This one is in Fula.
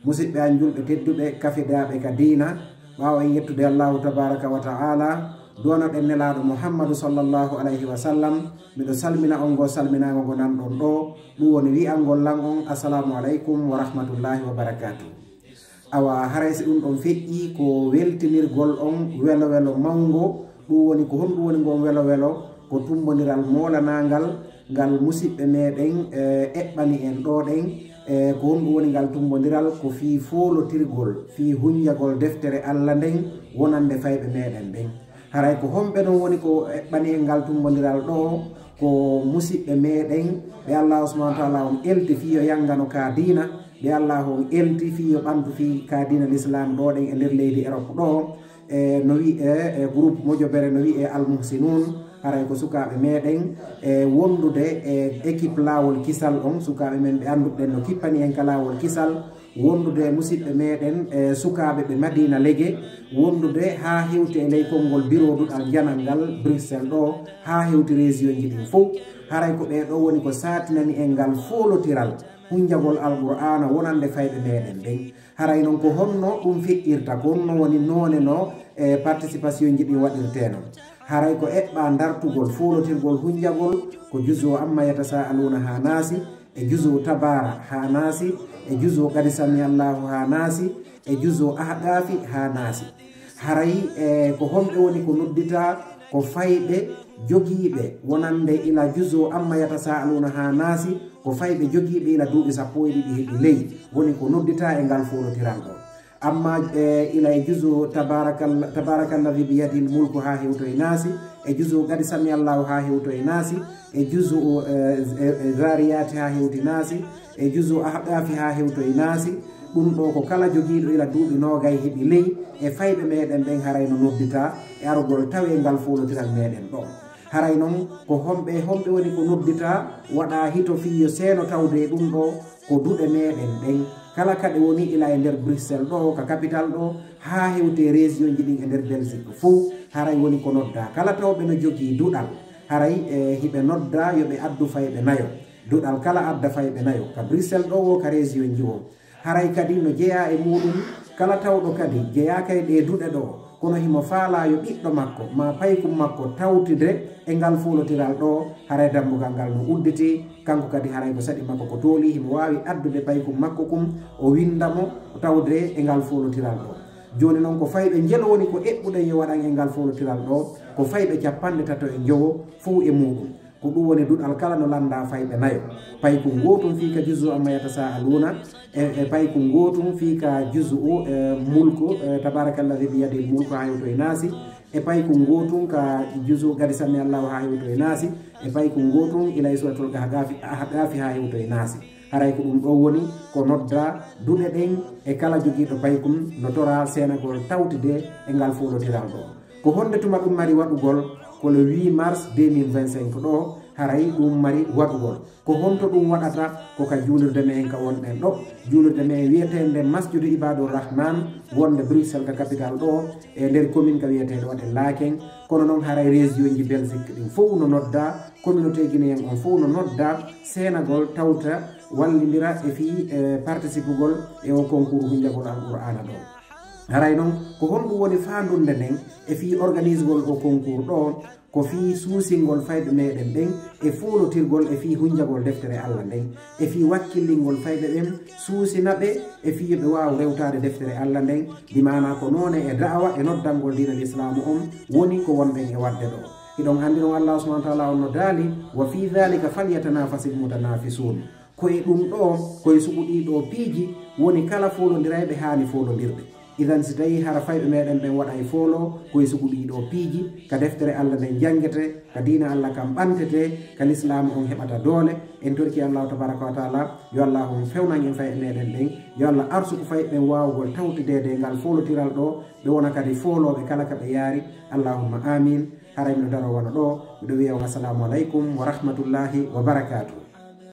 musidɓe an julɓe tedduɓe kafidaɓe ka dina ɓawa en yettude Allahu tabaraka wa ta'ala donoɗen nelaɗo Muhammadu sallallahu alayhi wa sallam miɗo salmina on go salminago go nanɗon ɗo ɗum woni wi'angol lan on assalamu aleykum wa rahmatullahi wa barakatuh. Awa haray si ɗum ɗon feƴƴi ko weltinirgol on welo welo mango ɗum woni ko honɗum woni gon welo welo ko tumbodiral molanagal ngal musidɓe meɗen eɓɓani en ɗo ɗen ko honɗum woni ngal tumbodiral ko fi folotirgol fi hunjagol deftere Allah nden wonande fayɓe meɗen ɓen. Haray ko homɓe ɗon woni ko eɓɓani en ngal tumbodiral ɗo ko musidɓe meɗen ɓe Allah subhanahu wa ta'ala on elti fiyo yangano ka dina ɓe Allah on elti fiyo ɓantu fi ka dina l'islam ɗo ɗen e nder leydi Europe ɗo no wi groupe mojobere no wi almuhsinun haray ko sukaɓe meɗen wondude équipe lawol kisal on sukaɓe men ɓe anduɗen no kippani en ka lawol kisal wondude musidɓe meɗen sukaɓe ɓe Madina Lege wondude ha hewti e ley konngol bureau duɗal janal ngal Bruxelles ɗo ha hewti région ji ɗin fof haray ko ɓeɗo woni ko satinani en ngal folotiral hunjagol alqur'ana wonande fayɓe meɗen ɓen haray noon ko honno ɗum feƴƴirta ko honno woni none no participation ji ɗin waɗirteno haray ko eɓɓa dartugol folotirgol hunjagol ko juzo amma yatasaaluna ha naasi e juzo tabara ha naasi e juzo qad sami Allahu ha naasi e juzo ahqafi ha naasi haray ko homɓe woni ko noddita ko fayɓe jogiiɓe wonande ila juzo amma yatasaaluna ha naasi ko fayɓe jogiiɓe ila duuɓi 12 heɓi ley woni ko noddita e ngal folotiral ɗo amma ila e juzo tabarakalladhi biyadil mulku ha hewto e naasi e juzo qad sami Allahu ha hewto e naasi e juzo zariyati ha hewti naasi e juzo ahqafi ha hewto e naasi ɗum ɗo ko kala jogiiɗo ila duuɓi 20 heɓi ley e fayɓe meɗen ɓen haray no noddita e argol tawi e ngal folotiral meɗen ɗo haray noon ko homɓe woni ko noddita waɗa hito fiyo seeno tawde ɗum ɗo ko duɗe meɗen ɗen kala kaɗe woni ila e nder Bruxelles ɗo ka capital ɗo ha hewte région ji ɗin e nder Belgique fof haray woni ko nodda kala tawɓe no jogii duɗal haray hiɓe nodda yoɓe addu fayɓe nayo duɗal kala adda fayɓe nayo ka Bruxelles ɗo wo ka région ji o haray kadi no jeeya e muɗum kala tawɗo kadi jeeyaka e ɗe duɗe ɗo kono himo faala yo ɓiɗɗo makko ma paykum makko tawtide e ngal folotiral ɗo haray dambugal ngal no udditi kanko kadi haray ko saɗi makko ko tooli himo wawi addude paykum makko kum o windamo tawde e ngal folotiral ɗo joni noon ko fayɓe jelo woni ko eɓɓuɗen yo waɗan e ngal folotiral ɗo ko fayɓe 50 fof e muɗum ko ɗum woni duɗal kala no landa fayɓe nayo payku gotum fika juzu amma yatasaaluna e payku gotum fika juzu mulku tabarakalladhi biyadil mulku ha hewto e naasi e payku gotum ka juzu qad sami Allahu ha hewto e naasi e payku gotum ila suratul ahqafi ha hewto e naasi haray ko ɗum ɗo woni ko nodda duɗe ɗen e kala jogiiɗo paykum no tora senagol tawtide e ngal folotiral ɗo ko honde tuma ɗum mari waɗugol ko le 8 mars 2025 ɗo haray ɗum mari waɗugol ko honto ɗum waɗata ko ka juulirde men ka wonɗen ɗo juulirde men wiyetende masjidu ibadur rahman wonde Bruxelles ka capital ɗo e nder commune ka wiyetede waɗe Laken kono noon haray région ji Belgique ɗin fof no nodda communauté guinéen on fof no nodda senagol tawta wallidira e fi participugol e o concours hunjagol alqur'ana ɗo haray noon ko honɗum woni fandunde nden e fi organisegol o concours ɗo ko fi suusingol fayɓe meɗen ɓen e folotirgol e fi hunjagol deftere Allah nden e fi wakkillingol fayɓe ɓen suusinaɓe e fi yoɓe wawa rewtade deftere Allah nden dimana ko noone e da'awa e noddangol dina l'islamu on woni ko wonɓen e wadde ɗo iɗon andi noon Allah subhanahu wa ta'ala on no daali wa fi dhalika falyatanafasil mutanafisun koye ɗum ɗo koye suɓuɗiɗo piiji woni kala folodiraɓe haani folodirɓe idan si tawi hara fayɓe meɗen ɓen waɗa e foolo koye suguɗiɗo piiji ka deftere Allah nden jangete ka diina Allah kam ɓantete ka l'islamu on heɓata doole en torki Allahu tabaraka wa taala yo Allah on fewnan en fayɓe meɗen ɓen yo Allah arsuko fayɓe ɓen wawugol tawtidede ngal folotiral ɗo ɓe wona kadi fooloɓe kala ka ɓe yaari allahumma amin haray miɗo daro wona ɗo miɗo wiya on assalamu aleykum wa rahmatullahi wa barakatuh.